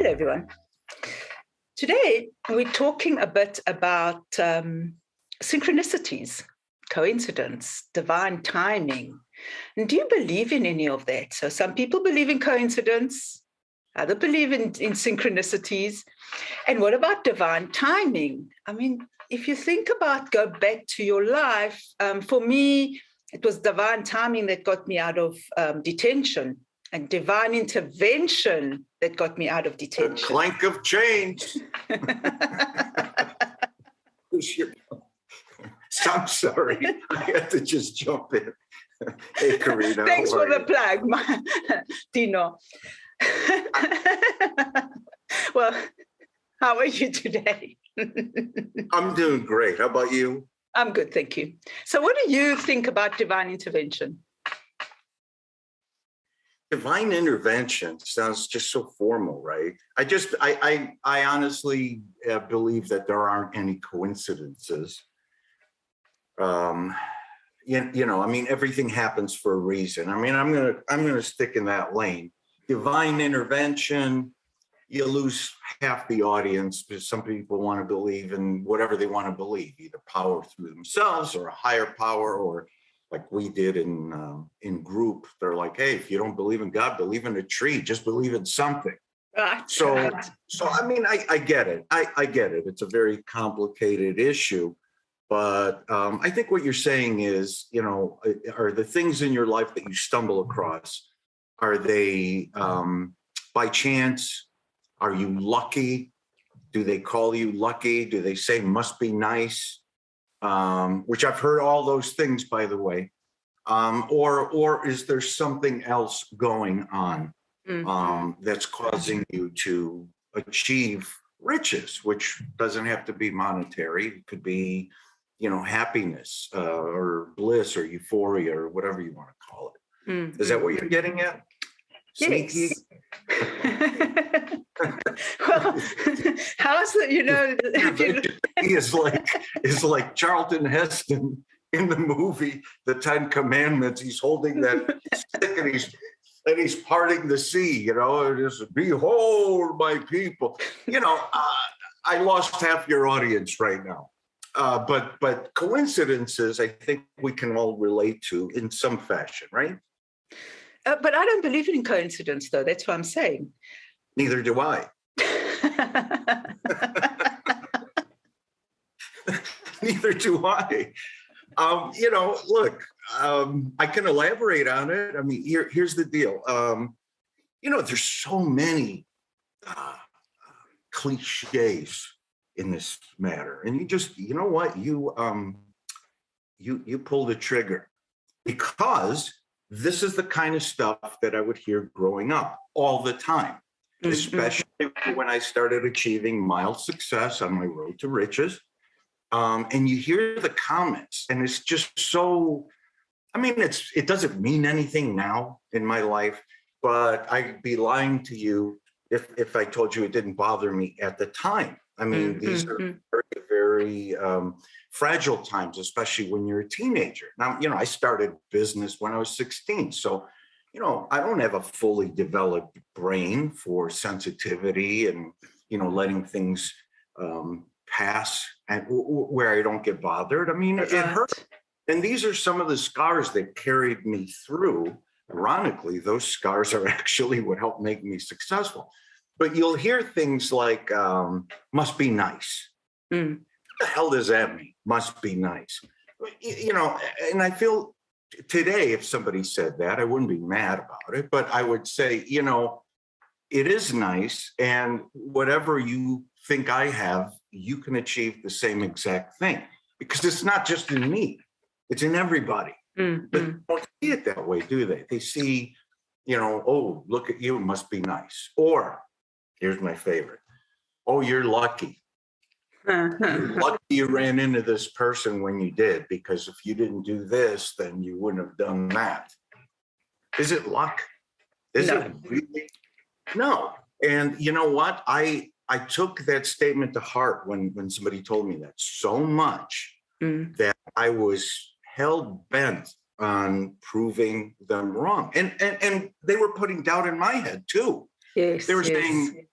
Hello, everyone. Today, we're talking a bit about synchronicities, coincidence, divine timing. And do you believe in any of that? So some people believe in coincidence, others believe in synchronicities. And what about divine timing? I mean, if you think about, go back to your life, for me, it was divine timing that got me out of detention, and divine intervention that got me out of detention. The clank of change. I'm sorry. I had to just jump in. Hey, Carina. Thanks for the plug, Dino. Well, how are you today? I'm doing great. How about you? I'm good, thank you. So what do you think about divine intervention? Divine intervention sounds just so formal, right? I honestly believe that there aren't any coincidences. Everything happens for a reason. I mean, I'm gonna stick in that lane. Divine intervention, you lose half the audience because some people want to believe in whatever they want to believe, either power through themselves or a higher power, or like we did in group. They're like, hey, if you don't believe in God, believe in a tree. Just believe in something. So I mean, I get it. I get it. It's a very complicated issue. But I think what you're saying is, are the things in your life that you stumble across, are they by chance? Are you lucky? Do they call you lucky? Do they say must be nice? Which I've heard all those things, by the way. Or is there something else going on that's causing you to achieve riches, which doesn't have to be monetary. It could be, happiness or bliss or euphoria or whatever you want to call it. Is that what you're getting at? Sneaky? Yes. Well, how's it, is like Charlton Heston in the movie The Ten Commandments. He's holding that stick and he's parting the sea, and just behold my people. I lost half your audience right now. But coincidences, I think we can all relate to in some fashion, right? But I don't believe in coincidence, though. That's what I'm saying. Neither do I. Neither do I. Look, I can elaborate on it. I mean, here's the deal. There's so many cliches in this matter, and you just, you pull the trigger, because this is the kind of stuff that I would hear growing up all the time, especially when I started achieving mild success on my road to riches. And you hear the comments, and it's just so, it doesn't mean anything now in my life, but I'd be lying to you if I told you it didn't bother me at the time. These are very, very fragile times, especially when you're a teenager. Now, I started business when I was 16. So, I don't have a fully developed brain for sensitivity and, letting things pass and where I don't get bothered. It hurt. And these are some of the scars that carried me through. Ironically, those scars are actually what helped make me successful. But you'll hear things like, must be nice. What the hell does that mean? Must be nice. And I feel today, if somebody said that, I wouldn't be mad about it, but I would say, it is nice. And whatever you think I have, you can achieve the same exact thing, because it's not just in me, it's in everybody. But they don't see it that way, do they? They see, oh, look at you, it must be nice. Or, here's my favorite. Oh, you're lucky. You're lucky you ran into this person when you did, because if you didn't do this, then you wouldn't have done that. Is it luck? Is it really? No. And you know what? I took that statement to heart when somebody told me that so much that I was hell-bent on proving them wrong. And they were putting doubt in my head too. Yes, they were saying,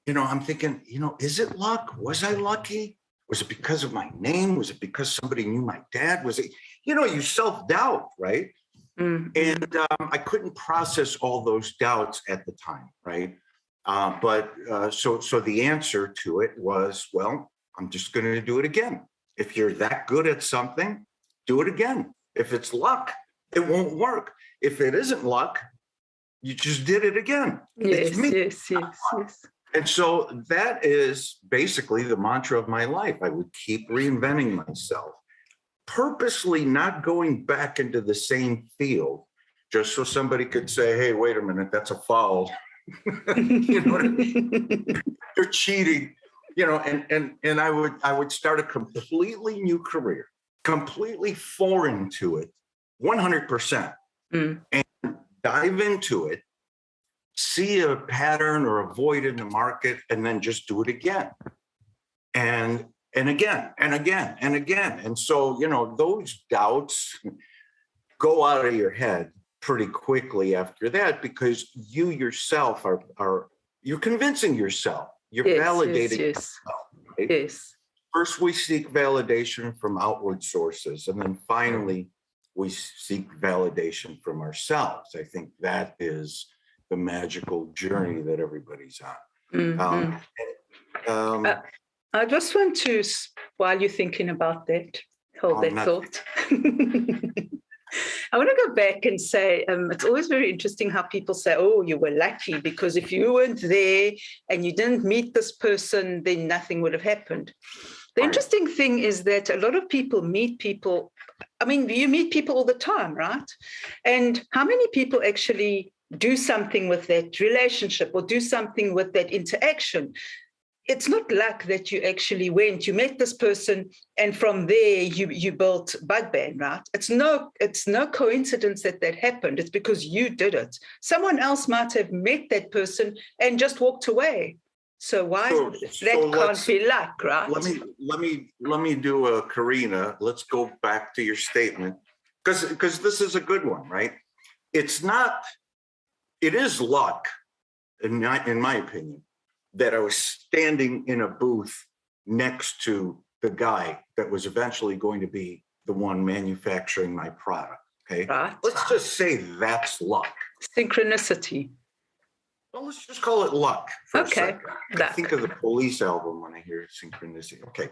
I'm thinking, is it luck? Was I lucky? Was it because of my name? Was it because somebody knew my dad? Was it, you self-doubt, right? Mm-hmm. And I couldn't process all those doubts at the time, right? So the answer to it was, well, I'm just going to do it again. If you're that good at something, do it again. If it's luck, it won't work. If it isn't luck, you just did it again. It's me. Yes. And so that is basically the mantra of my life. I would keep reinventing myself, purposely not going back into the same field just so somebody could say, hey, wait a minute, that's a foul. You know what I mean? You're cheating, and I would start a completely new career, completely foreign to it, 100%, and dive into it, see a pattern or a void in the market, and then just do it again. And again, and again, and again. And so, those doubts go out of your head pretty quickly after that, because you yourself you're convincing yourself, you're validating yourself, right? Yes. First, we seek validation from outward sources, and then finally, we seek validation from ourselves. I think that is the magical journey that everybody's on. I just want to, while you're thinking about that, hold that thought. I want to go back and say, it's always very interesting how people say, oh, you were lucky, because if you weren't there and you didn't meet this person, then nothing would have happened. The interesting thing is that a lot of people meet people. I mean, you meet people all the time, right? And how many people actually do something with that relationship or do something with that interaction? It's not luck that you actually went, you met this person, and from there you built Bugband, right? It's no coincidence that happened. It's because you did it. Someone else might have met that person and just walked away. So can't be luck, right? Let me do a Carina. Let's go back to your statement, because this is a good one, right? It is luck, in my opinion, that I was standing in a booth next to the guy that was eventually going to be the one manufacturing my product. Okay. Right. Let's just say that's luck. Synchronicity. Well, let's just call it luck for a second. Luck. I think of the Police album when I hear synchronicity. Okay.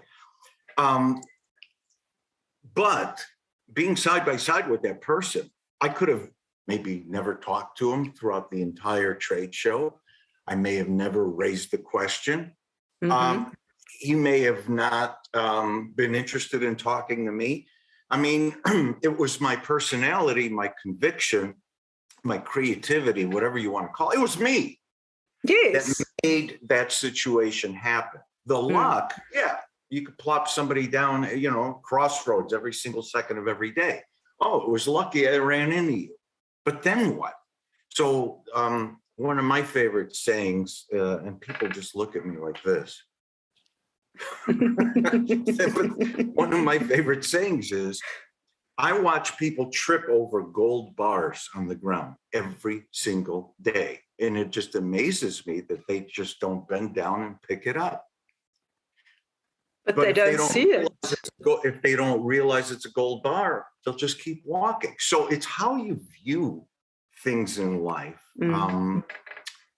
But being side by side with that person, I could have maybe never talked to him throughout the entire trade show. I may have never raised the question. He may have not been interested in talking to me. I mean, it was my personality, my conviction, my creativity, whatever you want to call it. It was me that made that situation happen. The luck, you could plop somebody down, crossroads every single second of every day. Oh, it was lucky I ran into you. But then what? So one of my favorite sayings, and people just look at me like this. One of my favorite sayings is, I watch people trip over gold bars on the ground every single day. And it just amazes me that they just don't bend down and pick it up. But they don't see it. If they don't realize it's a gold bar, they'll just keep walking. So it's how you view things in life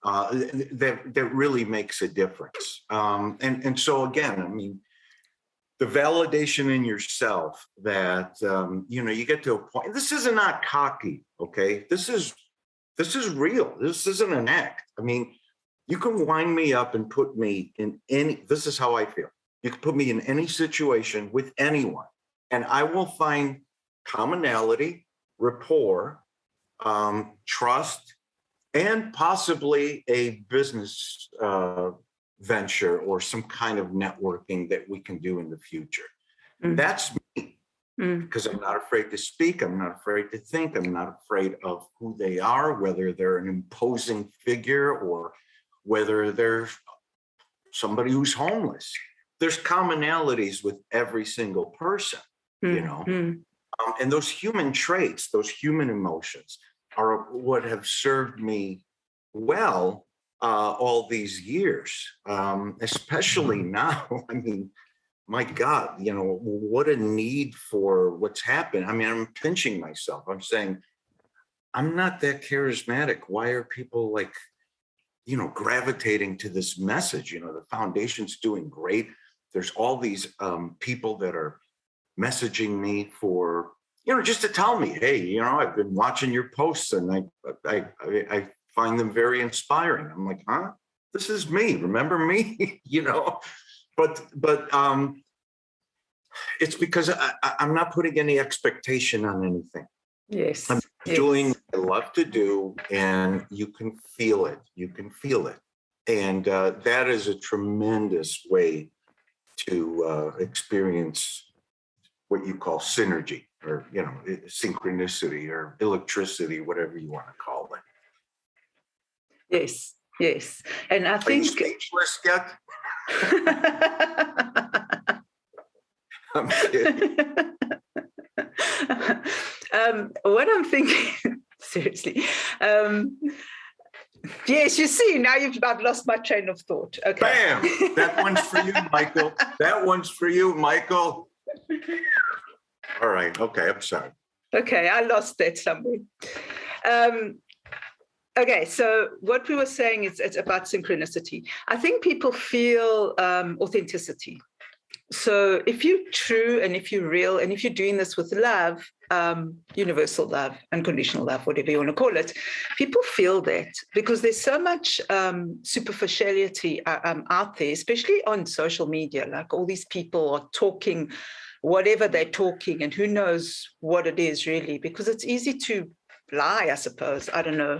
that really makes a difference. And so again, I mean, the validation in yourself that you get to a point. This is not cocky, okay? This is real. This isn't an act. I mean, you can wind me up and put me in any. This is how I feel. You can put me in any situation with anyone, and I will find commonality, rapport, trust, and possibly a business venture or some kind of networking that we can do in the future. That's me, because I'm not afraid to speak. I'm not afraid to think. I'm not afraid of who they are, whether they're an imposing figure or whether they're somebody who's homeless. There's commonalities with every single person, and those human traits, those human emotions are what have served me well all these years, especially now. I mean, my God, what a need for what's happened. I mean, I'm pinching myself. I'm saying, I'm not that charismatic. Why are people like, gravitating to this message? The foundation's doing great. There's all these people that are messaging me for, just to tell me, hey, I've been watching your posts and I find them very inspiring. I'm like, huh? This is me. Remember me? But it's because I'm not putting any expectation on anything. Yes. I'm doing what I love to do, and you can feel it. You can feel it. And that is a tremendous way to experience what you call synergy, or, synchronicity, or electricity, whatever you want to call it. Yes, yes. And I Are think... you speechless yet? I'm kidding. What I'm thinking, seriously, yes, you see, now I've lost my train of thought. Okay. Bam! That one's for you, Michael. That one's for you, Michael. All right. Okay. I'm sorry. Okay. I lost that somewhere. Okay. So what we were saying is it's about synchronicity. I think people feel authenticity. So if you're true and if you're real and if you're doing this with love, universal love, unconditional love, whatever you want to call it, people feel that because there's so much superficiality out there, especially on social media. Like all these people are talking whatever they're talking, and who knows what it is really, because it's easy to lie, I suppose. I don't know.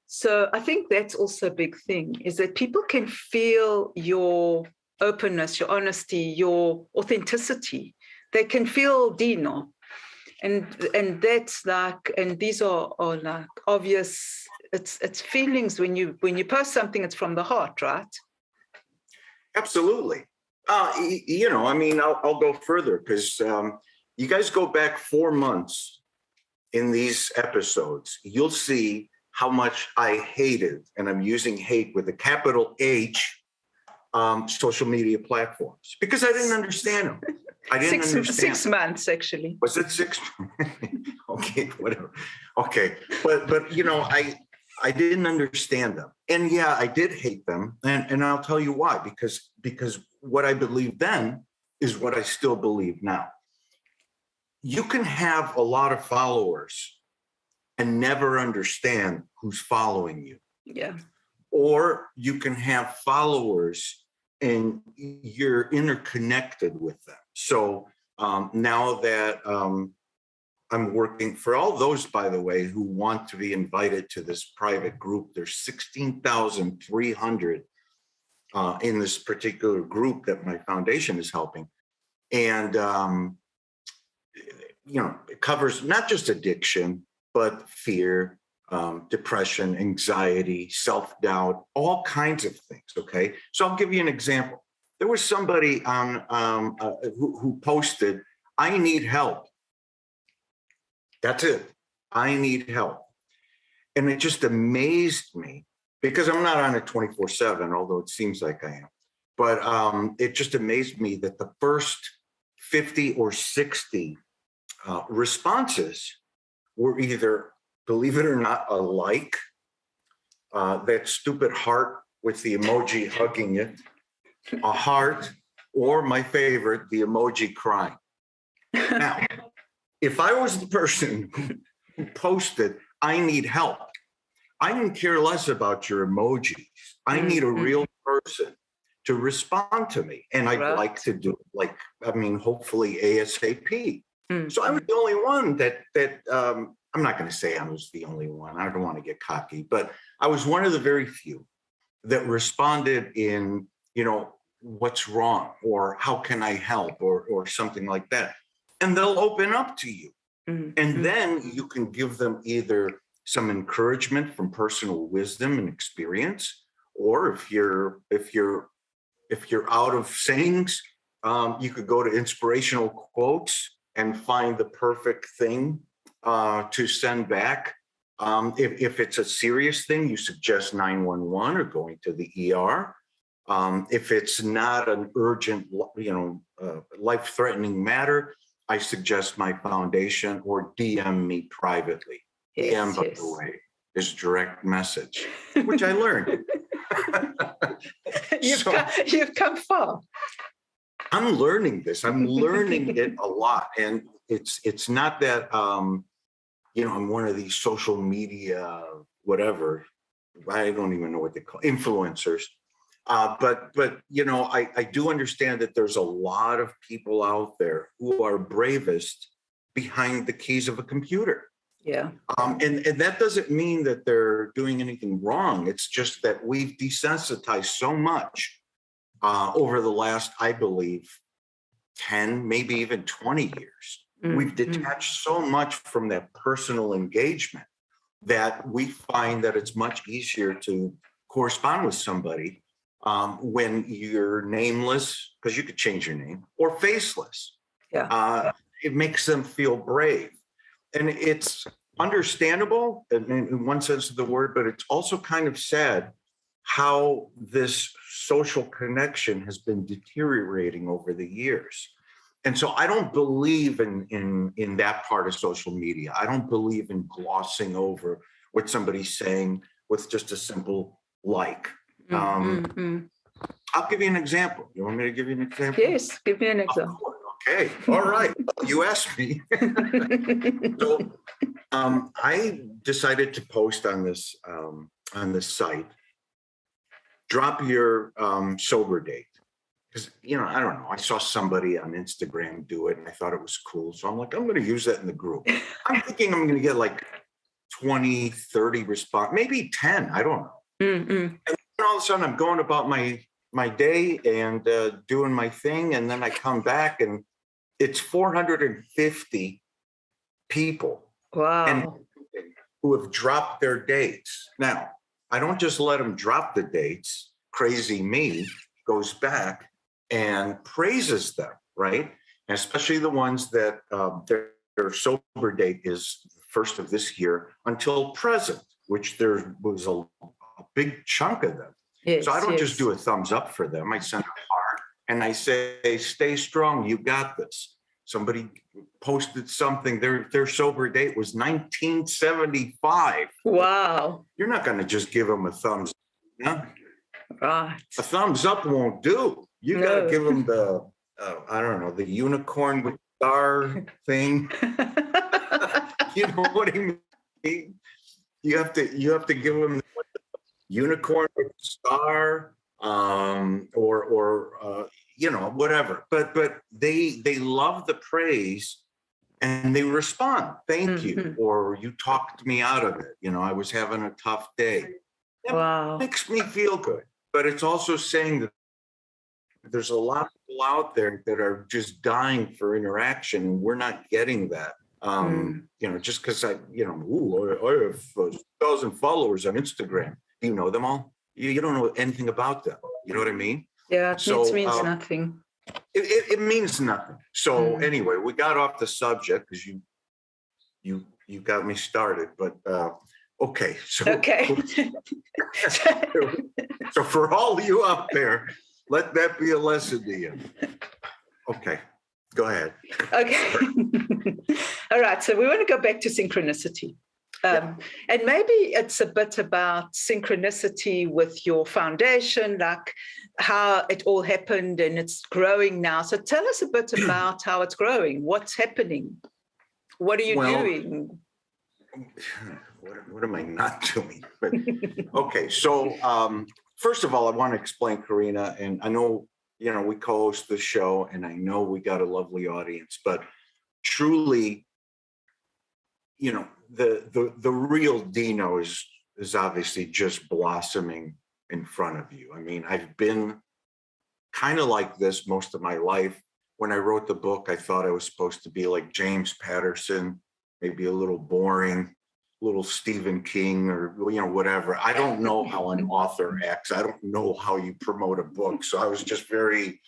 So I think that's also a big thing, is that people can feel your openness, your honesty, your authenticity. They can feel Dino. And that's like, and these are like obvious, it's feelings when you post something, it's from the heart, right? Absolutely. I mean, I'll go further, because you guys go back 4 months in these episodes, you'll see how much I hated, and I'm using hate with a capital H, social media platforms, because I didn't understand them. I didn't understand. 6 months, actually. Was it 6? Okay, whatever. Okay, but I didn't understand them, and yeah, I did hate them, and I'll tell you why. Because what I believed then is what I still believe now. You can have a lot of followers and never understand who's following you. Yeah. Or you can have followers and you're interconnected with them. So now that I'm working for all those, by the way, who want to be invited to this private group, there's 16,300 in this particular group that my foundation is helping. And, it covers not just addiction, but fear, depression, anxiety, self-doubt, all kinds of things, okay? So I'll give you an example. There was somebody on who posted, "I need help." That's it. I need help. And it just amazed me, because I'm not on it 24/7, although it seems like I am. But it just amazed me that the first 50 or 60 responses were either, believe it or not, a like, that stupid heart with the emoji hugging it, a heart, or my favorite, the emoji crying. Now, if I was the person who posted, "I need help," I didn't care less about your emojis. I need a real person to respond to me. And I'd like to do it, hopefully ASAP. So I was the only one that I'm not going to say I was the only one. I don't want to get cocky, but I was one of the very few that responded in, what's wrong, or how can I help, or something like that. And they'll open up to you. And then you can give them either some encouragement from personal wisdom and experience, or if you're out of sayings, you could go to inspirational quotes and find the perfect thing to send back. If it's a serious thing, you suggest 911 or going to the ER. If it's not an urgent, life-threatening matter, I suggest my foundation or DM me privately. DM, by the way, is direct message, which I learned. You've come far. I'm learning this. I'm learning it a lot, and it's not that I'm one of these social media whatever. I don't even know what they call influencers. But I do understand that there's a lot of people out there who are bravest behind the keys of a computer. Yeah. And that doesn't mean that they're doing anything wrong. It's just that we've desensitized so much over the last, I believe, 10, maybe even 20 years. We've detached so much from that personal engagement that we find that it's much easier to correspond with somebody when you're nameless, because you could change your name, or faceless. Yeah. It makes them feel brave. And it's understandable in one sense of the word, but it's also kind of sad how this social connection has been deteriorating over the years. And so I don't believe in that part of social media. I don't believe in glossing over what somebody's saying with just a simple like. I'll give you an example. You want me to give you an example? Yes, give me an example. Okay, all right. You asked me. So I decided to post on this site, drop your sober date. Because, I don't know, I saw somebody on Instagram do it and I thought it was cool. So I'm like, I'm going to use that in the group. I'm thinking I'm going to get like 20, 30 response, maybe 10, I don't know. And all of a sudden I'm going about my day and doing my thing. And then I come back and it's 450 people. Wow. And who have dropped their dates. Now, I don't just let them drop the dates. Crazy me goes back and praises them, right? And especially the ones that their sober date is the first of this year until present, which there was a big chunk of them. Yes, so I don't just do a thumbs up for them. I send a heart and I say, stay strong, you got this. Somebody posted something, their sober date was 1975. Wow. You're not going to just give them a thumbs up. Yeah? Right. A thumbs up won't do. You got to give them the, I don't know, the unicorn with star thing. You know what I mean? You have to give them the unicorn with star, or whatever. But they love the praise and they respond. Thank you, or you talked me out of it. I was having a tough day. That makes me feel good. But it's also saying that there's a lot of people out there that are just dying for interaction, and we're not getting that. Just because I have 1,000 followers on Instagram. Do you know them all? You don't know anything about them. You know what I mean? Yeah, it means nothing. It means nothing. So anyway, we got off the subject because you got me started. But okay. Okay. So for all you out there, let that be a lesson to you. Okay, go ahead. Okay. All right. So we want to go back to synchronicity. And maybe it's a bit about synchronicity with your foundation, like how it all happened and it's growing now. So tell us a bit about how it's growing. What's happening? What are you doing? What am I not doing? But, okay, so first of all, I want to explain, Carina, and I know, we co-host the show and I know we got a lovely audience, but truly, the real Dino is obviously just blossoming in front of you. I mean, I've been kind of like this most of my life. When I wrote the book, I thought I was supposed to be like James Patterson, maybe a little boring, little Stephen King or, whatever. I don't know how an author acts. I don't know how you promote a book. So I was just very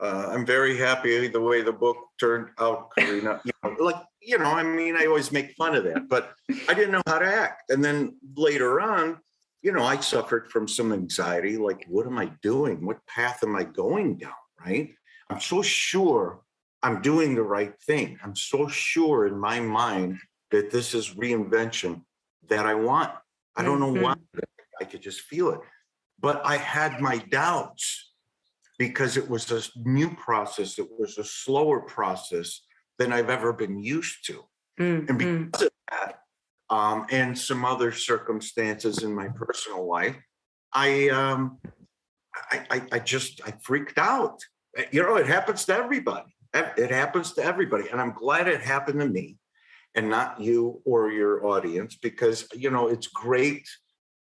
I'm very happy the way the book turned out, Carina. I mean, I always make fun of that, but I didn't know how to act. And then later on, I suffered from some anxiety, like, what am I doing? What path am I going down, right? I'm so sure I'm doing the right thing. I'm so sure in my mind that this is reinvention that I want. I don't know why. I could just feel it. But I had my doubts because it was a new process. It was a slower process than I've ever been used to. And because of that, and some other circumstances in my personal life, I freaked out. It happens to everybody. It happens to everybody. And I'm glad it happened to me and not you or your audience, because, it's great.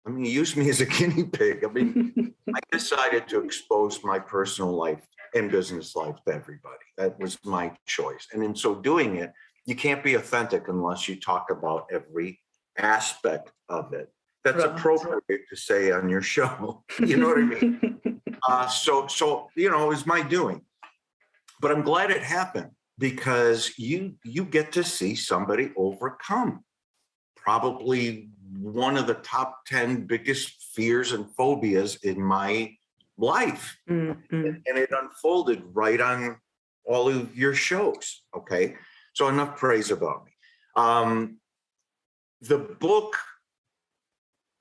I mean, use me as a guinea pig. I mean, I decided to expose my personal life and business life to everybody. That was my choice. And in so doing it, you can't be authentic unless you talk about every aspect of it. That's appropriate to say on your show. You know what I mean? So it was my doing. But I'm glad it happened, because you get to see somebody overcome probably one of the top 10 biggest fears and phobias in my life. And it unfolded right on all of your shows. Okay. So enough praise about me. The book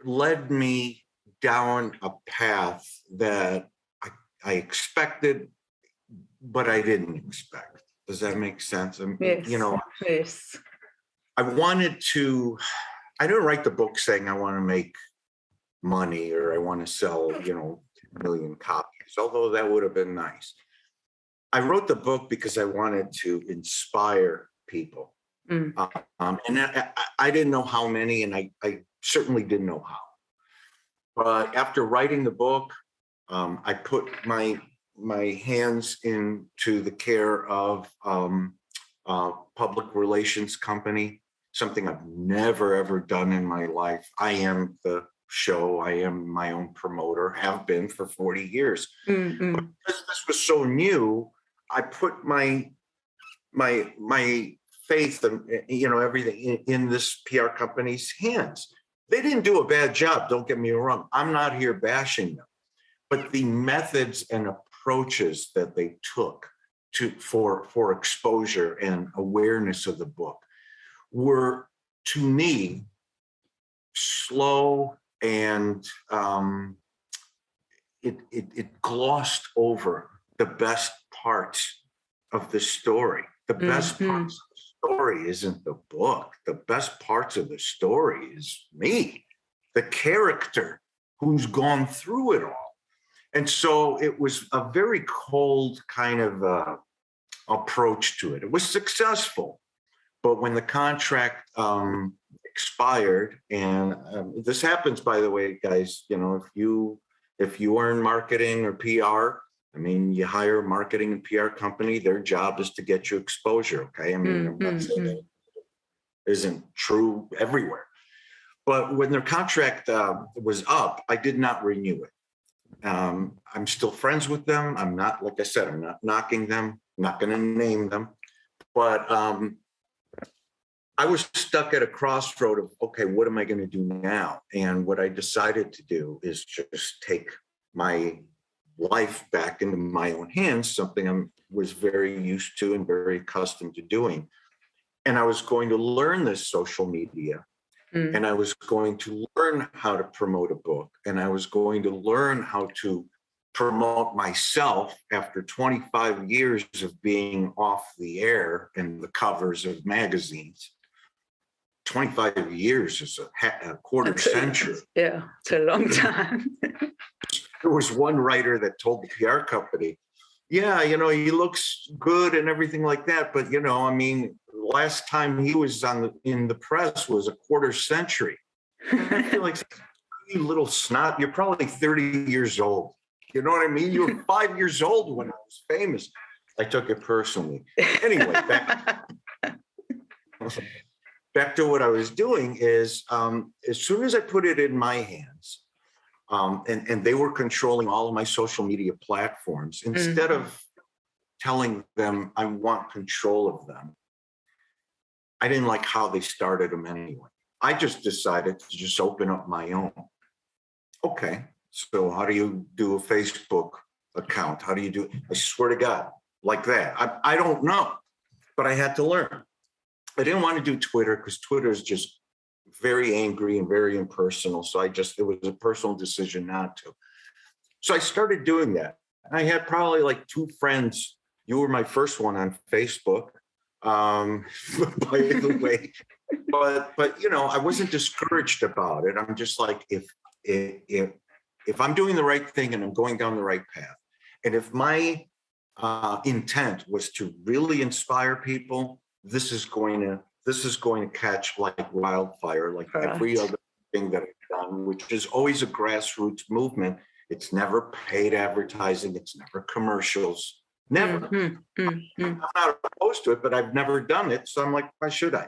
led me down a path that I expected, but I didn't expect. Does that make sense? Yes. Yes. I didn't write the book saying I want to make money or I want to sell, 10 million copies, although that would have been nice. I wrote the book because I wanted to inspire people. And I didn't know how many, and I certainly didn't know how. But after writing the book, I put my hands into the care of public relations company, something I've never, ever done in my life. I am the show. I am my own promoter, have been for 40 years. But because this was so new, I put my faith and, everything in this PR company's hands. They didn't do a bad job. Don't get me wrong. I'm not here bashing them, but the methods and approaches that they took for exposure and awareness of the book were, to me, slow, and it glossed over the best parts of the story. The best parts of the story isn't the book. The best parts of the story is me, the character who's gone through it all. And so it was a very cold kind of approach to it. It was successful. But when the contract expired, and this happens, by the way, guys, if you are in marketing or PR, I mean, you hire a marketing and PR company, their job is to get you exposure, okay? I mean, I'm not saying that isn't true everywhere. But when their contract was up, I did not renew it. I'm still friends with them. I'm not, like I said, I'm not knocking them, I'm not going to name them. But I was stuck at a crossroad of, okay, what am I going to do now? And what I decided to do is just take my life back into my own hands, something I was very used to and very accustomed to doing. And I was going to learn this social media, and I was going to learn how to promote a book, and I was going to learn how to promote myself after 25 years of being off the air and the covers of magazines. 25 years is a quarter century. Yeah, it's a long time. There was one writer that told the PR company, yeah, he looks good and everything like that, but, I mean, last time he was in the press was a quarter century. I feel like, you little snot, you're probably 30 years old. You know what I mean? You were 5 years old when I was famous. I took it personally. Anyway, back to what I was doing is, as soon as I put it in my hands, and they were controlling all of my social media platforms, instead of telling them I want control of them. I didn't like how they started them anyway. I just decided to just open up my own. Okay, so how do you do a Facebook account? How do you do it? I swear to God, like that. I don't know, but I had to learn. I didn't want to do Twitter because Twitter is just very angry and very impersonal. So it was a personal decision not to. So I started doing that. I had probably like 2 friends. You were my first one on Facebook, by the way. But I wasn't discouraged about it. I'm just like, if I'm doing the right thing and I'm going down the right path, and if my intent was to really inspire people, this is going to catch like wildfire, like every other thing that I've done, which is always a grassroots movement. It's never paid advertising. It's never commercials. Never. I'm not opposed to it, but I've never done it. So I'm like, why should I?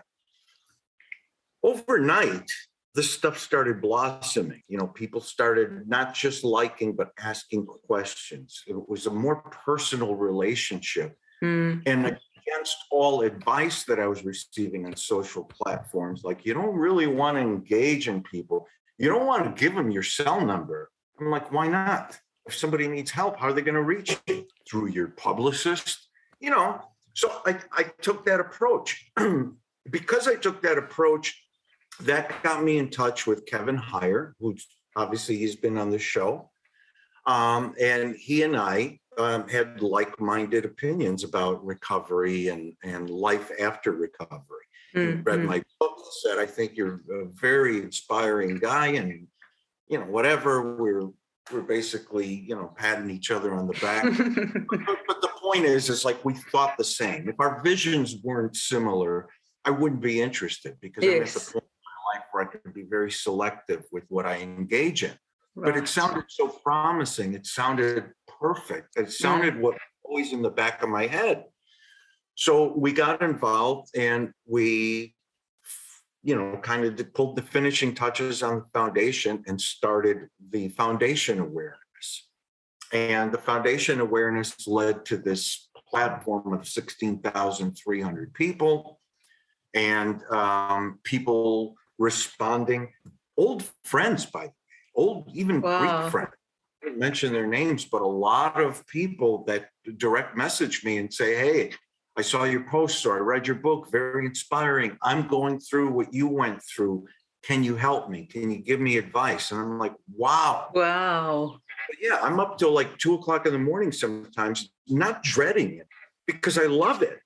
Overnight, this stuff started blossoming. People started not just liking, but asking questions. It was a more personal relationship. And against all advice that I was receiving on social platforms, like, you don't really want to engage in people. You don't want to give them your cell number. I'm like, why not? If somebody needs help, how are they going to reach you? Through your publicist? So I took that approach. Because I took that approach, that got me in touch with Kevin Heyer, who's obviously he's been on the show. And he and I had like-minded opinions about recovery and life after recovery. He read my book, said, I think you're a very inspiring guy, and whatever, we're basically, patting each other on the back. But the point is like we thought the same. If our visions weren't similar, I wouldn't be interested, because I'm at the point in my life where I can be very selective with what I engage in. Right. But it sounded so promising. It sounded perfect. It sounded what always in the back of my head. So we got involved, and we kind of pulled the finishing touches on the foundation and started the foundation awareness. And the foundation awareness led to this platform of 16,300 people, and people responding, old friends, by the way, even Greek friends. I didn't mention their names, but a lot of people that direct message me and say, hey, I saw your post, or I read your book, very inspiring. I'm going through what you went through. Can you help me? Can you give me advice? And I'm like, wow. But yeah, I'm up till like 2:00 in the morning sometimes, not dreading it, because I love it.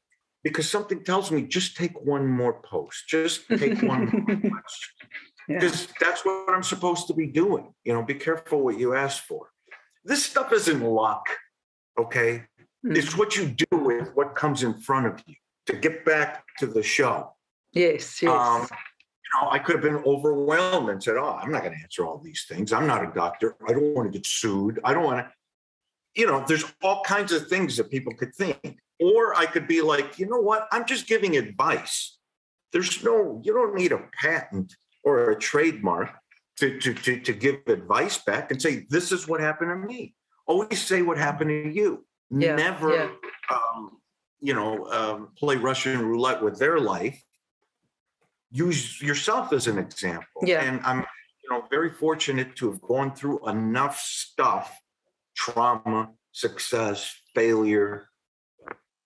Because something tells me, just take one more post, just take one more question. Because that's what I'm supposed to be doing. Be careful what you ask for. This stuff isn't luck, okay? It's what you do with what comes in front of you. To get back to the show. Yes. I could have been overwhelmed and said, I'm not going to answer all these things. I'm not a doctor. I don't want to get sued. I don't want to, there's all kinds of things that people could think. Or I could be like, you know what? I'm just giving advice. You don't need a patent or a trademark to give advice back and say, this is what happened to me. Always say what happened to you. Never, play Russian roulette with their life. Use yourself as an example. And I'm, very fortunate to have gone through enough stuff, trauma, success, failure,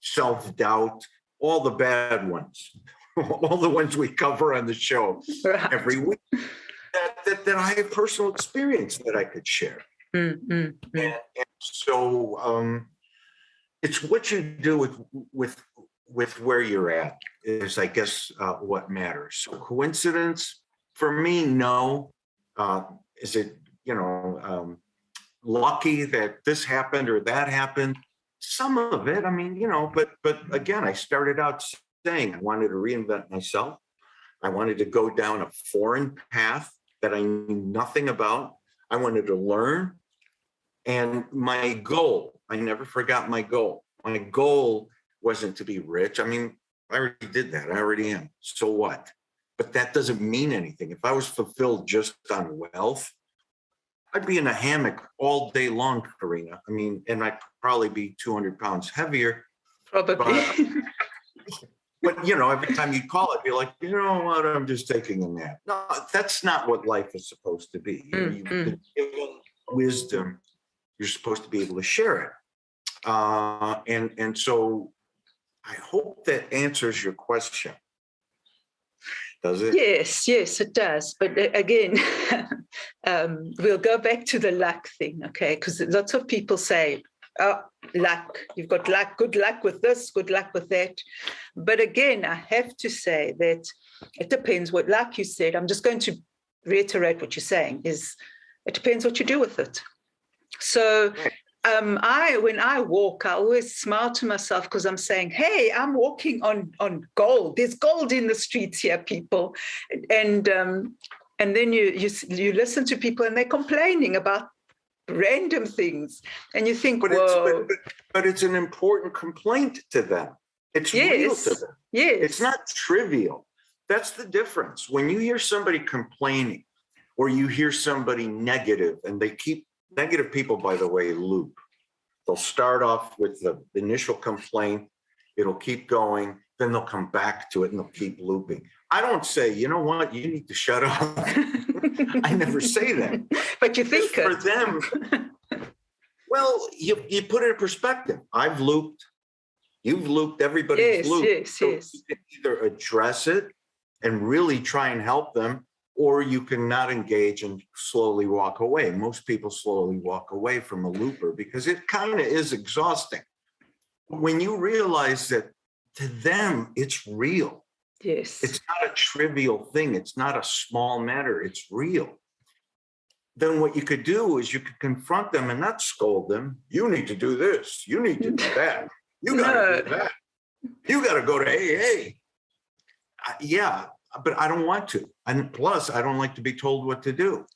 self-doubt, all the bad ones, all the ones we cover on the show every week, that I have personal experience that I could share. And so it's what you do with where you're at is, I guess, what matters. So coincidence for me, no. Is it, lucky that this happened or that happened? Some of it, but again, I started out saying I wanted to reinvent myself. I wanted to go down a foreign path that I knew nothing about. I wanted to learn. And my goal, I never forgot my goal. My goal wasn't to be rich. I already did that. I already am. So what? But that doesn't mean anything. If I was fulfilled just on wealth, I'd be in a hammock all day long, Carina. And I probably be 200 pounds heavier. Probably. But every time you call it, you're like, you know what? I'm just taking a nap. No, that's not what life is supposed to be. You've been given wisdom. You're supposed to be able to share it. And so I hope that answers your question. Does it? Yes, it does. But again, we'll go back to the luck thing, okay? Because lots of people say, oh, luck, you've got luck, good luck with this, good luck with that. But again, I have to say that it depends what, like you said, I'm just going to reiterate what you're saying, is it depends what you do with it. So when I walk, I always smile to myself because I'm saying, hey, I'm walking on gold. There's gold in the streets here, people. And then you listen to people and they're complaining about random things. And you think, whoa. But it's an important complaint to them. It's real to them. Yes. It's not trivial. That's the difference. When you hear somebody complaining or you hear somebody negative, and negative people, by the way, loop. They'll start off with the initial complaint. It'll keep going. Then they'll come back to it and they'll keep looping. I don't say, you know what, you need to shut up. I never say that. But you think for them, well, you put it in perspective. I've looped. You've looped. Everybody's looped. Yes. You can either address it and really try and help them, or you can not engage and slowly walk away. Most people slowly walk away from a looper because it kind of is exhausting. When you realize that to them, it's real. Yes. It's not a trivial thing. It's not a small matter. It's real. Then what you could do is you could confront them and not scold them. You need to do this. You need to do that. You got to do that. You got to go to AA. Yeah. But I don't want to. And plus, I don't like to be told what to do,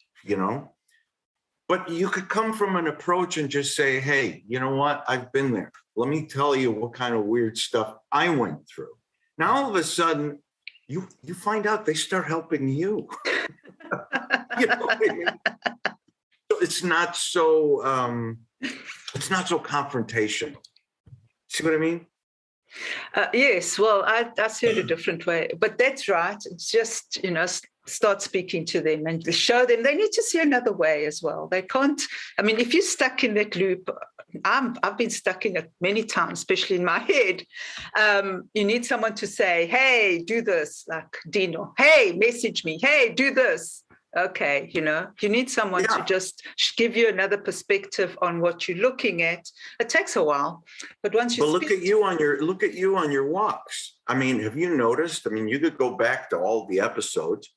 But you could come from an approach and just say, hey, you know what? I've been there. Let me tell you what kind of weird stuff I went through. Now, all of a sudden, you find out they start helping you. You know what I mean? So it's not so confrontational. See what I mean? Yes, well, I see it a different way, but that's right. It's just, start speaking to them and show them they need to see another way as well. They can't, if you're stuck in that loop, I've been stuck in it many times, especially in my head. You need someone to say, hey, do this, like Dino. Hey, message me. Hey, do this. Okay, you need someone to just give you another perspective on what you're looking at. It takes a while, but once you look at you on your walks. Have you noticed? You could go back to all the episodes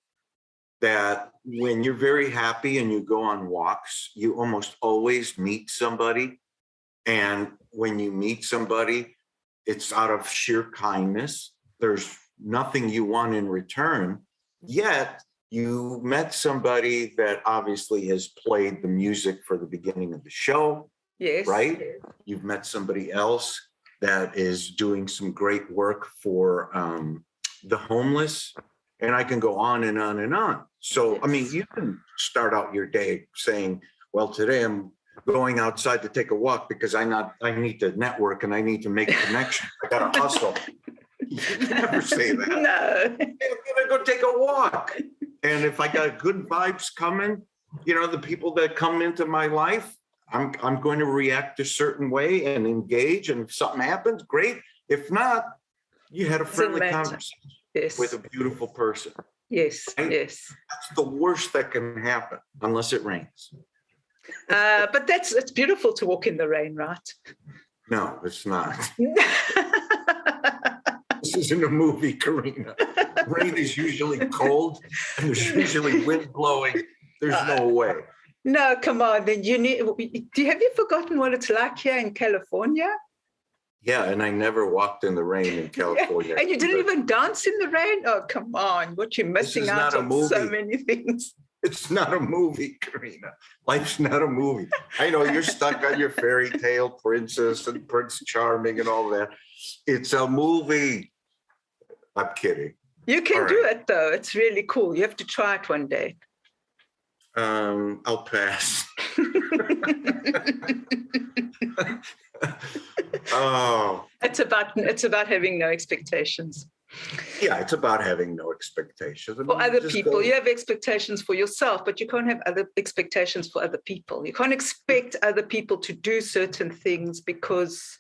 that when you're very happy and you go on walks, you almost always meet somebody. And when you meet somebody, it's out of sheer kindness. There's nothing you want in return, yet you met somebody that obviously has played the music for the beginning of the show. Yes. Right? You've met somebody else that is doing some great work for the homeless. And I can go on and on and on. So, Yes. You can start out your day saying, well, today I'm going outside to take a walk because I need to network and I need to make a connection. I got to hustle. You never say that. No. I'm going to go take a walk. And if I got good vibes coming, the people that come into my life, I'm going to react a certain way and engage. And if something happens, great. If not, you had a friendly conversation with a beautiful person. Yes, right? Yes. That's the worst that can happen, unless it rains. But it's beautiful to walk in the rain, right? No, it's not. This isn't a movie, Carina. Rain is usually cold and there's usually wind blowing. There's no way. No, come on. Then have you forgotten what it's like here in California? Yeah, and I never walked in the rain in California. And you didn't even dance in the rain? Oh, come on. What you're missing out on so many things. It's not a movie, Carina. Life's not a movie. I know you're stuck on your fairy tale princess and Prince Charming and all that. It's a movie. I'm kidding. You can do it, though. It's really cool. You have to try it one day. I'll pass. Oh, It's about having no expectations yeah, it's about having no expectations. I for mean, other just people. go. You have expectations for yourself, but you can't have other expectations for other people. You can't expect other people to do certain things because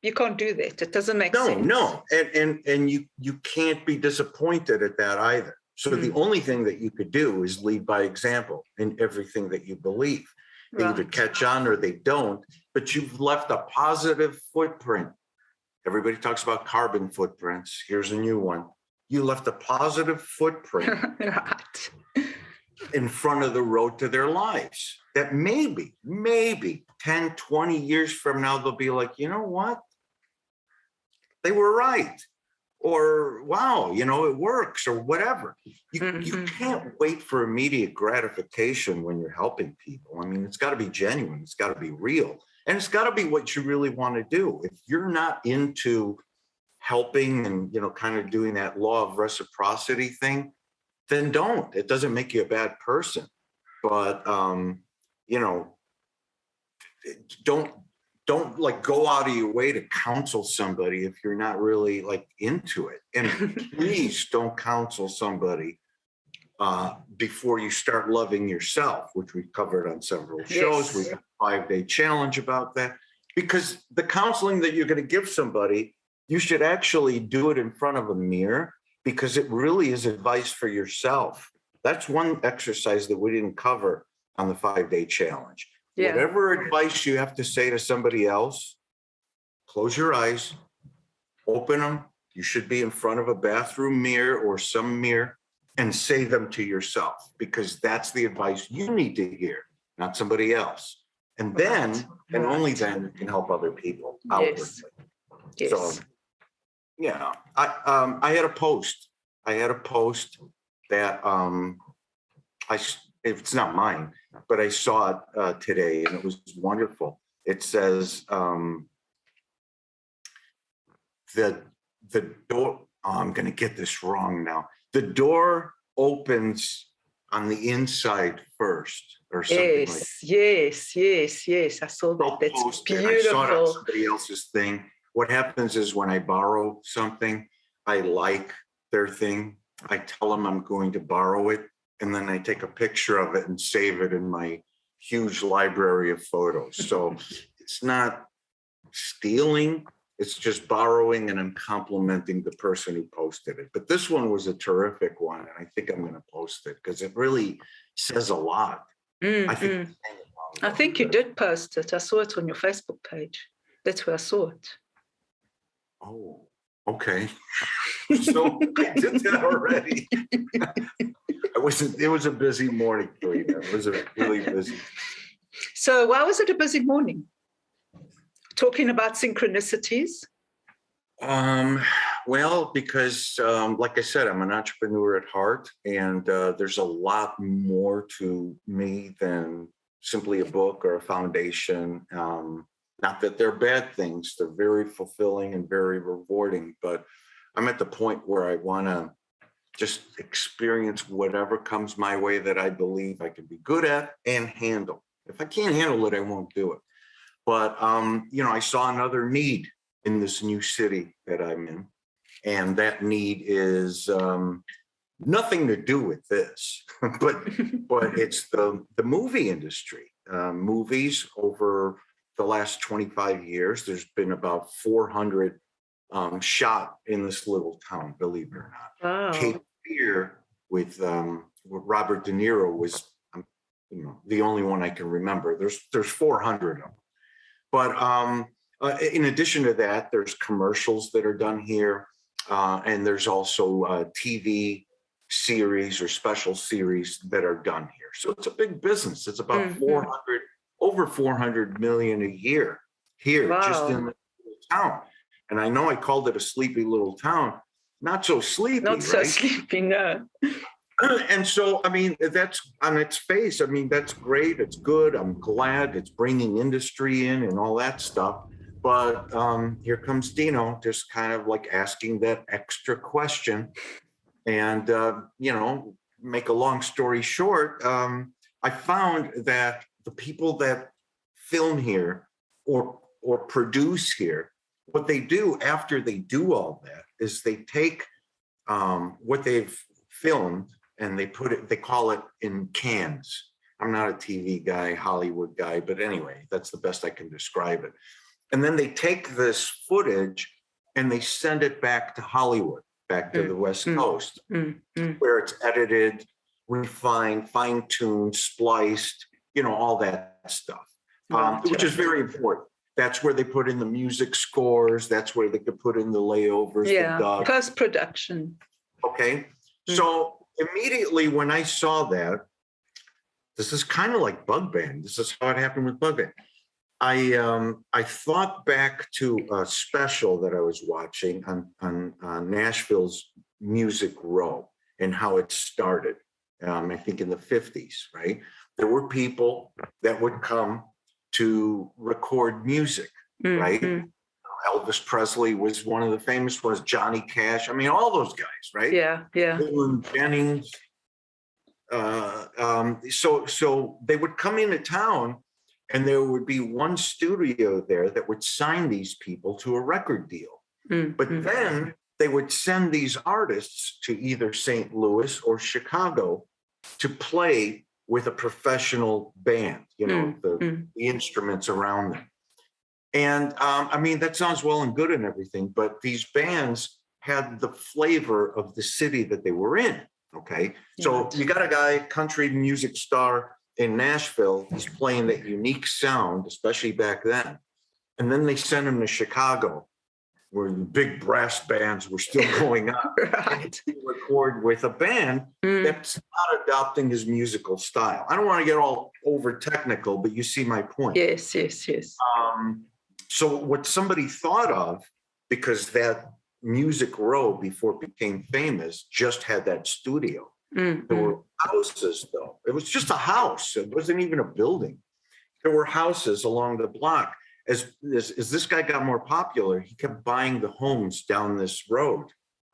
you can't do that. It doesn't make sense. No, and you can't be disappointed at that either. So the only thing that you could do is lead by example in everything that you believe. They either catch on or they don't, but you've left a positive footprint. Everybody talks about carbon footprints. Here's a new one. You left a positive footprint Right. in front of the road to their lives. That maybe 10, 20 years from now, they'll be like, you know what? They were right. Or, wow, it works or whatever. You can't wait for immediate gratification when you're helping people. I mean, it's got to be genuine. It's got to be real. And it's got to be what you really want to do. If you're not into helping and, kind of doing that law of reciprocity thing, then don't. It doesn't make you a bad person. But, don't like go out of your way to counsel somebody if you're not really like into it. And please don't counsel somebody before you start loving yourself, which we've covered on several shows. Yes. We got a 5-day challenge about that, because the counseling that you're going to give somebody, you should actually do it in front of a mirror, because it really is advice for yourself. That's one exercise that we didn't cover on the 5-day challenge. Yeah. Whatever advice you have to say to somebody else, close your eyes, open them. You should be in front of a bathroom mirror or some mirror and say them to yourself, because that's the advice you need to hear, not somebody else. And then, and only then, you can help other people outwardly. Yes. So, yeah, I had a post. That it's not mine, but I saw it today, and it was wonderful. It says the door. Oh, I'm going to get this wrong now. The door opens on the inside first, or something like that. Yes. I saw that. That's beautiful. I saw it on somebody else's thing. What happens is when I borrow something, I like their thing. I tell them I'm going to borrow it, and then I take a picture of it and save it in my huge library of photos. So it's not stealing, it's just borrowing, and I'm complimenting the person who posted it. But this one was a terrific one, and I think I'm going to post it because it really says a lot. I think you did post it. I saw it on your Facebook page. That's where I saw it. Oh, okay. So I did that already. It was a busy morning, Carina. It was a really busy. So why was it a busy morning? Talking about synchronicities? Well, because like I said, I'm an entrepreneur at heart, and there's a lot more to me than simply a book or a foundation. Not that they're bad things. They're very fulfilling and very rewarding, but I'm at the point where I want to just experience whatever comes my way that I believe I can be good at and handle. If I can't handle it, I won't do it. But, I saw another need in this new city that I'm in. And that need is nothing to do with this, but it's the movie industry. Movies over the last 25 years, there's been about 400 shot in this little town, believe it or not. Wow. Cape Fear with Robert De Niro was, the only one I can remember. There's 400 of them. But in addition to that, there's commercials that are done here, and there's also TV series or special series that are done here. So it's a big business. It's about over 400 million a year here, just in the town. And I know I called it a sleepy little town. Not so sleepy, Not so right? sleepy, no. And so, that's on its face. That's great. It's good. I'm glad it's bringing industry in and all that stuff. But here comes Dino, just kind of like asking that extra question. And, make a long story short, I found that the people that film here or produce here. What they do after they do all that is they take what they've filmed and they call it in cans. I'm not a TV guy, Hollywood guy, but anyway, that's the best I can describe it. And then they take this footage and they send it back to Hollywood, back to the West Coast, where it's edited, refined, fine-tuned, spliced, all that stuff, which is very important. That's where they put in the music scores. That's where they could put in the layovers, the dub. Post-production. Okay. So immediately when I saw that, this is kind of like Bug Band. This is how it happened with Bug Band. I thought back to a special that I was watching on Nashville's Music Row and how it started. I think in the 50s, right? There were people that would come to record music, right? Elvis Presley was one of the famous ones, Johnny Cash. I mean, all those guys, right? Yeah. Dylan Jennings. So they would come into town and there would be one studio there that would sign these people to a record deal. But then they would send these artists to either St. Louis or Chicago to play with a professional band, the instruments around them. And I mean, that sounds well and good and everything, but these bands had the flavor of the city that they were in, okay? So you got a guy, country music star in Nashville, he's playing that unique sound, especially back then. And then they send him to Chicago, where the big brass bands were still going on. Right. To record with a band that's not adopting his musical style. I don't want to get all over technical, but you see my point. Yes. So what somebody thought of, because that Music Row before it became famous just had that studio. There were houses, though. It was just a house. It wasn't even a building. There were houses along the block. As this guy got more popular, he kept buying the homes down this road,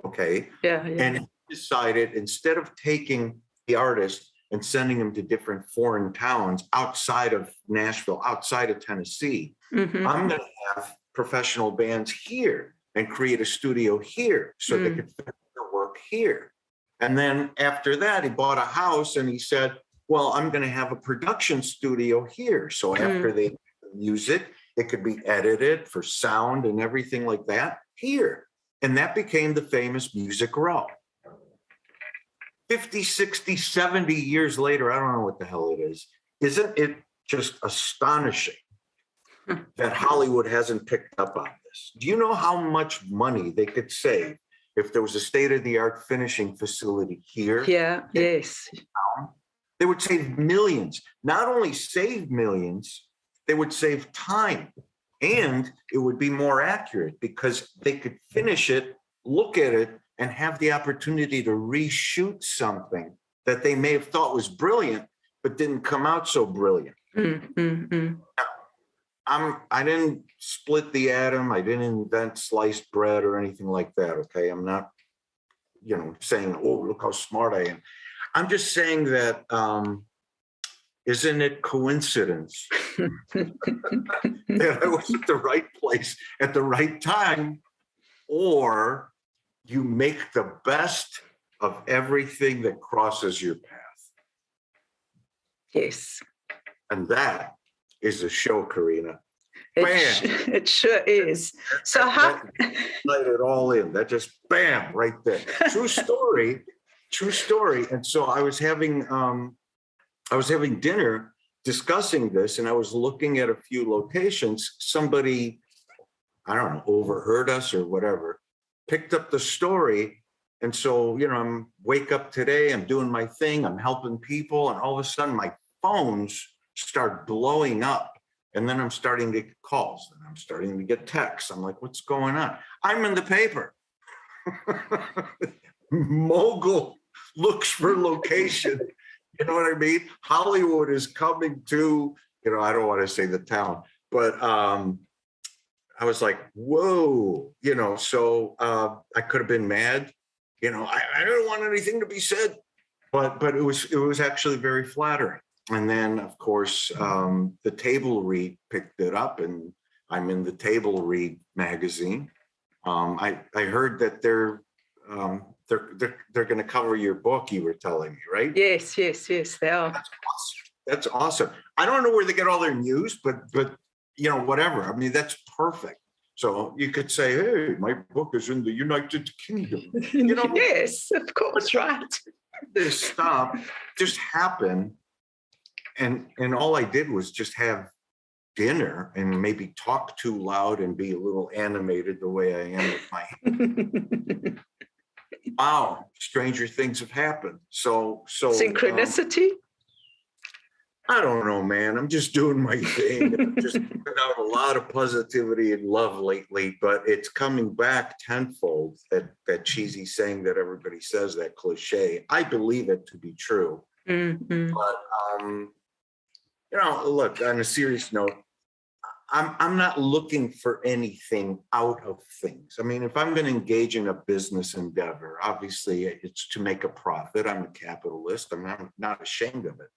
okay? Yeah. And he decided, instead of taking the artist and sending him to different foreign towns outside of Nashville, outside of Tennessee, I'm going to have professional bands here and create a studio here so they could finish their work here. And then after that, he bought a house and he said, well, I'm going to have a production studio here. So after they do the music, it could be edited for sound and everything like that here. And that became the famous Music Row. 50, 60, 70 years later, I don't know what the hell it is. Isn't it just astonishing that Hollywood hasn't picked up on this? Do you know how much money they could save if there was a state-of-the-art finishing facility here? Yeah, yes. They would save millions. Not only save millions, they would save time, and it would be more accurate because they could finish it, look at it, and have the opportunity to reshoot something that they may have thought was brilliant, but didn't come out so brilliant. I didn't split the atom. I didn't invent sliced bread or anything like that, okay? I'm not, saying, oh, look how smart I am. I'm just saying that, isn't it coincidence that I was at the right place at the right time, or you make the best of everything that crosses your path? Yes. And that is a show, Carina. It sure is. So how let it all in? That just bam right there. True story. And so I was having dinner discussing this, and I was looking at a few locations. Somebody, I don't know, overheard us or whatever, picked up the story. And so, I'm wake up today, I'm doing my thing, I'm helping people, and all of a sudden my phones start blowing up. And then I'm starting to get calls and I'm starting to get texts. I'm like, what's going on? I'm in the paper. Mogul looks for location. You know what I mean? Hollywood is coming to, I don't want to say the town, but I was like, whoa, so I could have been mad. I don't want anything to be said, but it was actually very flattering. And then, of course, the Table Read picked it up, and I'm in the Table Read magazine. I heard that they're going to cover your book. You were telling me, right? Yes, they are. That's awesome. I don't know where they get all their news, but whatever. I mean, that's perfect. So you could say, hey, my book is in the United Kingdom. Yes, of course, right. This stuff just happened, and all I did was just have dinner and maybe talk too loud and be a little animated the way I am with my wow, stranger things have happened. So synchronicity. I don't know, man. I'm just doing my thing. I'm just putting out a lot of positivity and love lately, but it's coming back tenfold. That cheesy saying that everybody says, that cliche. I believe it to be true. Mm-hmm. But look, on a serious note, I'm not looking for anything out of things. I mean, if I'm going to engage in a business endeavor, obviously it's to make a profit. I'm a capitalist. I'm not ashamed of it.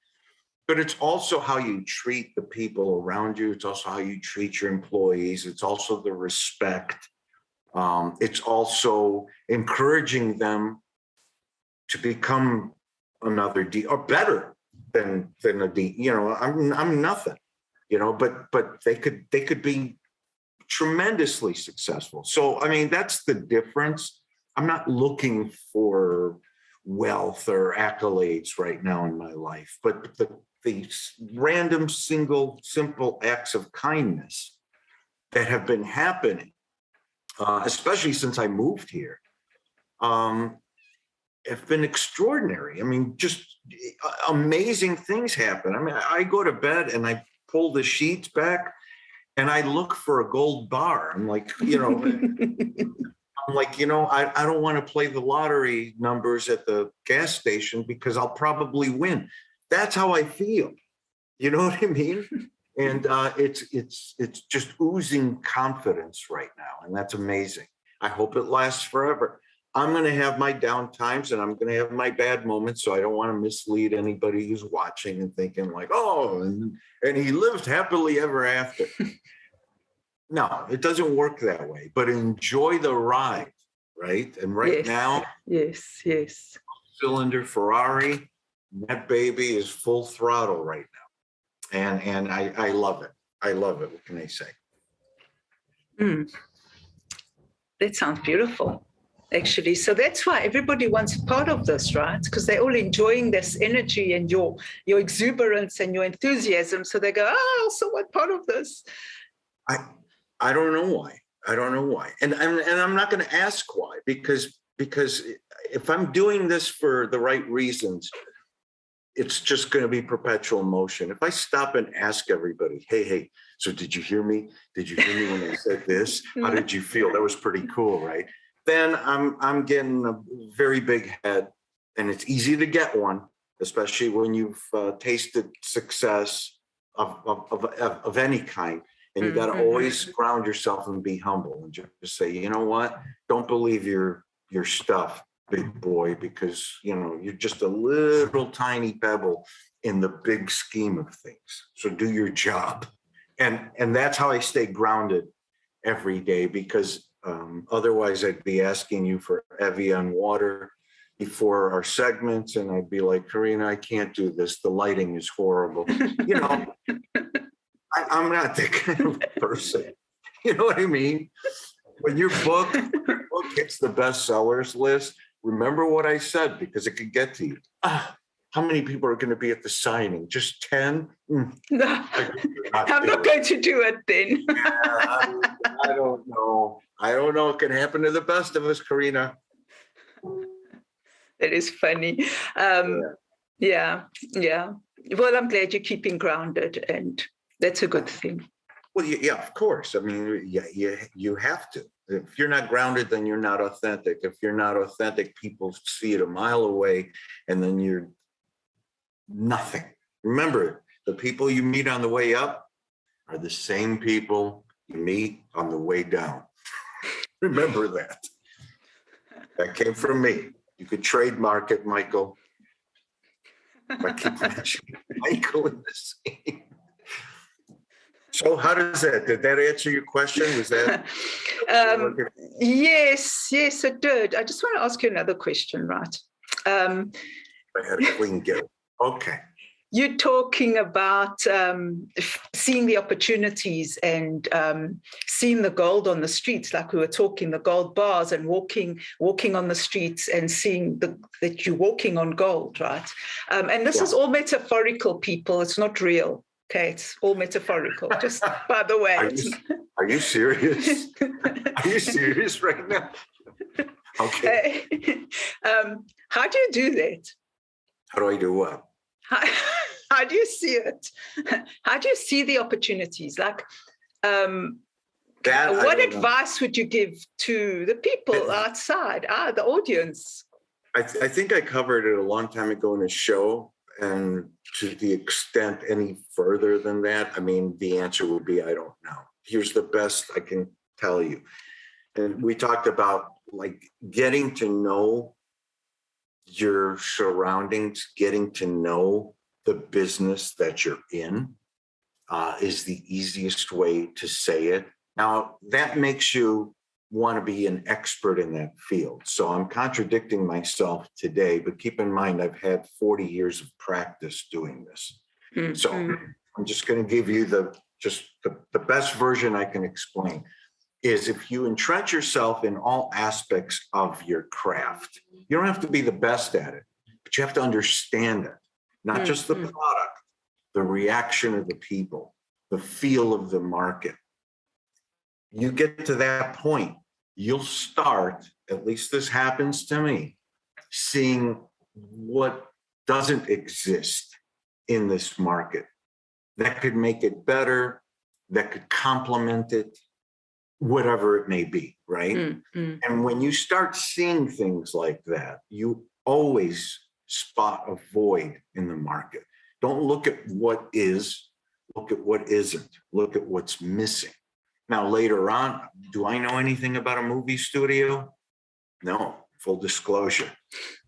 But it's also how you treat the people around you. It's also how you treat your employees. It's also the respect. It's also encouraging them to become another D or better than a D. I'm nothing. But they could be tremendously successful. So, I mean, that's the difference. I'm not looking for wealth or accolades right now in my life, but the random, simple acts of kindness that have been happening, especially since I moved here, have been extraordinary. I mean, just amazing things happen. I mean, I go to bed and I pull the sheets back and I look for a gold bar. I'm like, I don't want to play the lottery numbers at the gas station because I'll probably win. That's how I feel. You know what I mean? And it's just oozing confidence right now. And that's amazing. I hope it lasts forever. I'm going to have my down times and I'm going to have my bad moments. So I don't want to mislead anybody who's watching and thinking like, oh, and he lived happily ever after. No, it doesn't work that way, but enjoy the ride, right? And right now, yes. Cylinder Ferrari, that baby is full throttle right now. And I love it. I love it. What can I say? That sounds beautiful, actually. So that's why everybody wants part of this, right? Because they're all enjoying this energy and your exuberance and your enthusiasm. So they go, I also want part of this. I don't know why. And I'm not going to ask why, because if I'm doing this for the right reasons, it's just going to be perpetual motion. If I stop and ask everybody, hey, so did you hear me? Did you hear me when I said this? How did you feel? That was pretty cool, right? Then I'm getting a very big head, and it's easy to get one, especially when you've tasted success of any kind. And you got to always ground yourself and be humble and just say, you know what? Don't believe your stuff, big boy, because you're just a little tiny pebble in the big scheme of things. So do your job. And that's how I stay grounded every day, because otherwise I'd be asking you for Evian water before our segments, and I'd be like, Carina, I can't do this. The lighting is horrible. I'm not that kind of person. You know what I mean? When your book hits the bestsellers list, remember what I said, because it could get to you. How many people are going to be at the signing? Just 10? No, I'm not going to do it then. I don't know. It can happen to the best of us, Carina. That is funny. Yeah. Well, I'm glad you're keeping grounded, and that's a good thing. Well, yeah, of course. I mean, you have to. If you're not grounded, then you're not authentic. If you're not authentic, people see it a mile away, and then you're nothing. Remember, the people you meet on the way up are the same people you meet on the way down. Remember that. That came from me. You could trademark it, Michael. I keep mentioning Michael in the same. So how does that, did that answer your question? Was that? Yes, it did. I just want to ask you another question, right? I had a clean get. Okay. You're talking about seeing the opportunities and seeing the gold on the streets, like we were talking, the gold bars, and walking on the streets and seeing that you're walking on gold, right? And this is all metaphorical, people. It's not real. Okay, it's all metaphorical. Just by the way. Are you serious? Are you serious right now? Okay. How do you do that? How do I do what? How do you see it? How do you see the opportunities? Like, what advice would you give to the people outside, the audience? I think I covered it a long time ago in a show. And to the extent any further than that, I mean, the answer would be, I don't know. Here's the best I can tell you. And we talked about like getting to know your surroundings, getting to know the business that you're in is the easiest way to say it. Now, that makes you want to be an expert in that field. So I'm contradicting myself today, but keep in mind, I've had 40 years of practice doing this. Mm-hmm. So I'm just going to give you the best version I can explain is if you entrench yourself in all aspects of your craft, you don't have to be the best at it, but you have to understand it, not just the product, the reaction of the people, the feel of the market. You get to that point, you'll start, at least this happens to me, seeing what doesn't exist in this market that could make it better, that could complement it, whatever it may be, right? Mm-hmm. And when you start seeing things like that, you always spot a void in the market. Don't look at what is, look at what isn't, look at what's missing. Now, later on, do I know anything about a movie studio? No, full disclosure.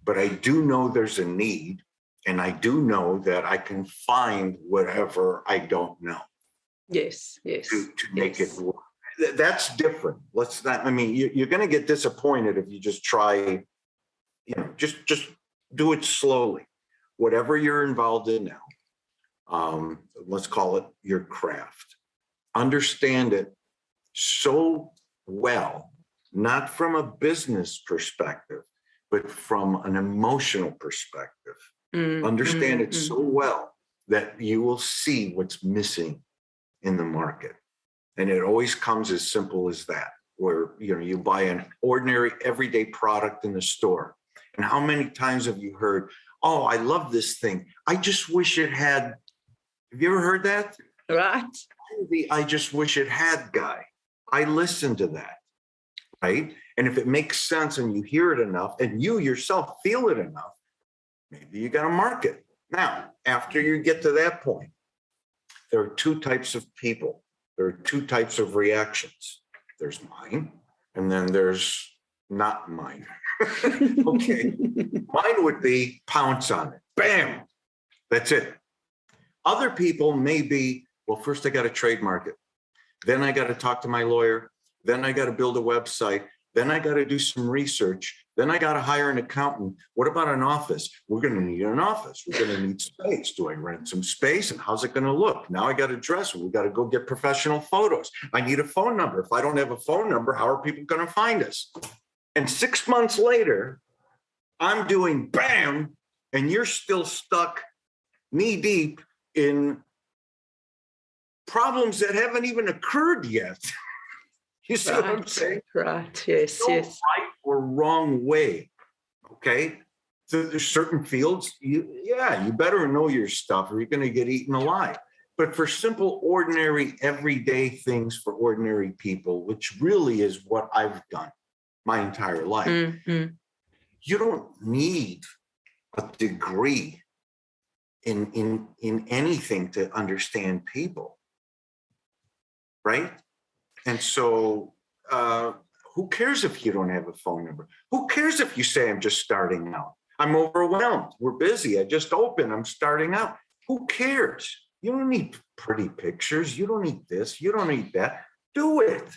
But I do know there's a need, and I do know that I can find whatever I don't know. Yes. To make it work. That's different. Let's not, I mean, you're going to get disappointed if you just try, just do it slowly. Whatever you're involved in now, let's call it your craft. Understand it so well, not from a business perspective, but from an emotional perspective. Understand it so well that you will see what's missing in the market. And it always comes as simple as that, where you buy an ordinary everyday product in the store. And how many times have you heard, oh, I love this thing. I just wish it had. Have you ever heard that? Right. The I just wish it had guy. I listen to that, right? And if it makes sense and you hear it enough and you yourself feel it enough, maybe you got to market. Now, after you get to that point, there are two types of people. There are two types of reactions. There's mine, and then there's not mine. Okay. Mine would be pounce on it. Bam. That's it. Other people may be, well, first I got to trademark it. Then I got to talk to my lawyer. Then I got to build a website. Then I got to do some research. Then I got to hire an accountant. What about an office? We're going to need an office. We're going to need space. Do I rent some space? And how's it going to look? Now I got to dress it. We got to go get professional photos. I need a phone number. If I don't have a phone number, how are people going to find us? And 6 months later, I'm doing bam, and you're still stuck knee deep in problems that haven't even occurred yet. You see what I'm saying? Right. Yes. No right or wrong way. Okay. So there's certain fields. You better know your stuff, or you're going to get eaten alive. But for simple, ordinary, everyday things for ordinary people, which really is what I've done my entire life, you don't need a degree in anything to understand people, right? And so who cares if you don't have a phone number? Who cares if you say, I'm just starting out? I'm overwhelmed. We're busy. I just opened. I'm starting out. Who cares? You don't need pretty pictures. You don't need this. You don't need that. Do it,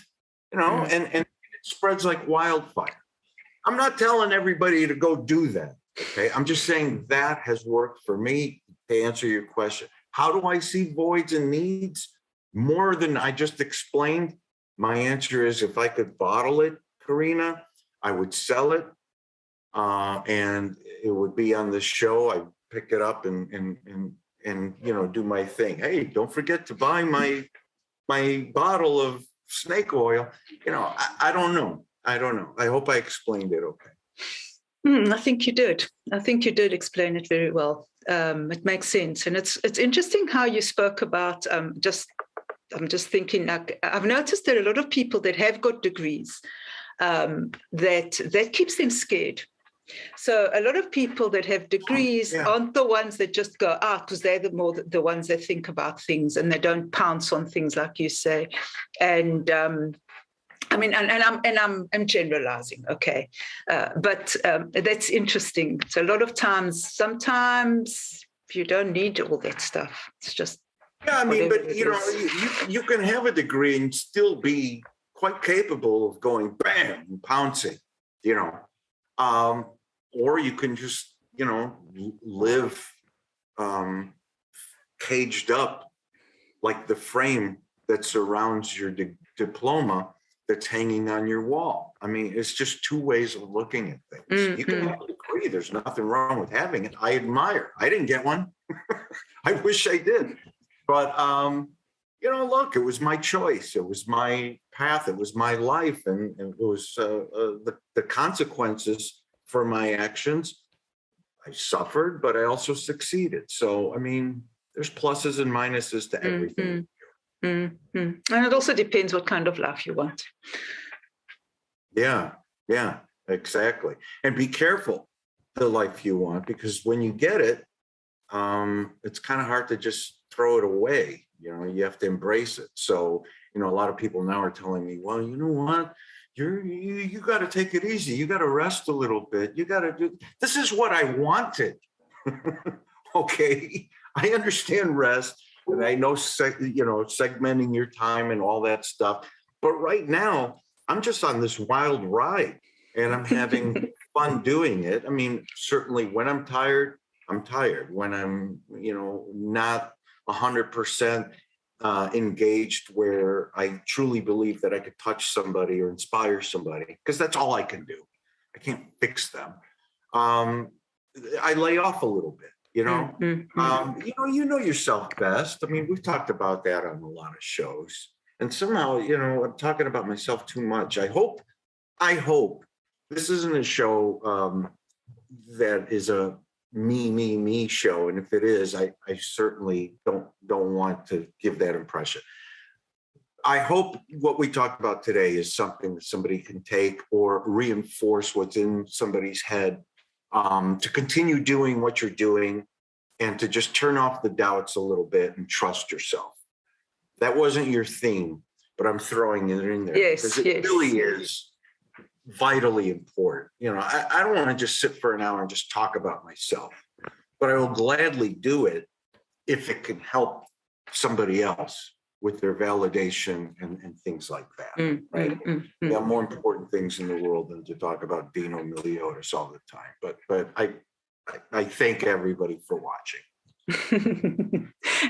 and it spreads like wildfire. I'm not telling everybody to go do that. Okay. I'm just saying that has worked for me. To answer your question, how do I see voids and needs more than I just explained? My answer is, if I could bottle it, Carina, I would sell it, and it would be on the show. I'd pick it up and do my thing. Hey, don't forget to buy my bottle of snake oil. I don't know. I hope I explained it okay. I think you did. I think you did explain it very well. It makes sense, and it's interesting how you spoke about I'm just thinking, like, I've noticed that a lot of people that have got degrees, that keeps them scared. So a lot of people that have degrees aren't the ones that just go out, because they're the ones that think about things and they don't pounce on things, like you say. And I'm generalizing, okay, but that's interesting. So a lot of times, sometimes you don't need all that stuff. It's just but you can have a degree and still be quite capable of going bam and pouncing, or you can just live caged up like the frame that surrounds your diploma that's hanging on your wall. I mean, it's just two ways of looking at things. Mm-hmm. You can have a degree. There's nothing wrong with having it. I admire. I didn't get one. I wish I did. But, look, it was my choice. It was my path. It was my life. And it was the consequences for my actions. I suffered, but I also succeeded. So, I mean, there's pluses and minuses to everything. Mm-hmm. Mm-hmm. And it also depends what kind of life you want. Yeah, exactly. And be careful the life you want, because when you get it, it's kind of hard to just throw it away. You have to embrace it. So, a lot of people now are telling me, well, you know what? You got to take it easy. You got to rest a little bit. You got to do. This is what I wanted. Okay, I understand rest. And I know, segmenting your time and all that stuff. But right now, I'm just on this wild ride, and I'm having fun doing it. I mean, certainly when I'm tired, I'm tired. When I'm, not 100% engaged, where I truly believe that I could touch somebody or inspire somebody, because that's all I can do. I can't fix them. I lay off a little bit. You know yourself best. I mean, we've talked about that on a lot of shows, and somehow, I'm talking about myself too much. I hope this isn't a show that is a me show, and if it is, I certainly don't want to give that impression. I hope what we talked about today is something that somebody can take or reinforce what's in somebody's head, to continue doing what you're doing, and to just turn off the doubts a little bit and trust yourself. That wasn't your theme, but I'm throwing it in there because it really is vitally important. I don't want to just sit for an hour and just talk about myself, but I will gladly do it if it can help somebody else with their validation and things like that. Right? There are more important things in the world than to talk about Dino Miliotis all the time. But I thank everybody for watching.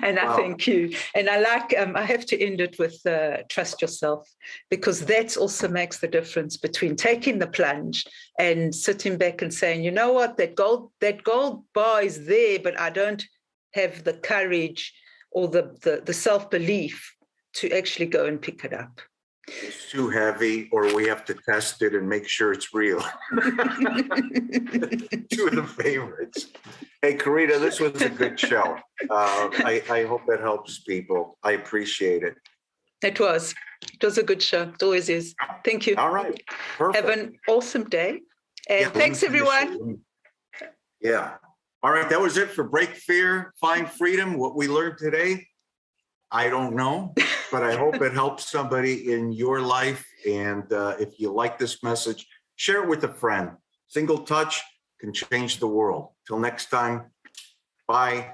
And I thank you. And I like, I have to end it with trust yourself, because that also makes the difference between taking the plunge and sitting back and saying, you know what, that gold bar is there, but I don't have the courage or the self-belief to actually go and pick it up. It's too heavy, or we have to test it and make sure it's real. Two of the favorites. Hey, Carina, this was a good show. I hope that helps people. I appreciate it. It was a good show. It always is. Thank you. All right. Perfect. Have an awesome day. And thanks, everyone. Yeah. All right. That was it for Break Fear, Find Freedom. What we learned today, I don't know, but I hope it helps somebody in your life. And if you like this message, share it with a friend. Single touch can change the world. Till next time, bye.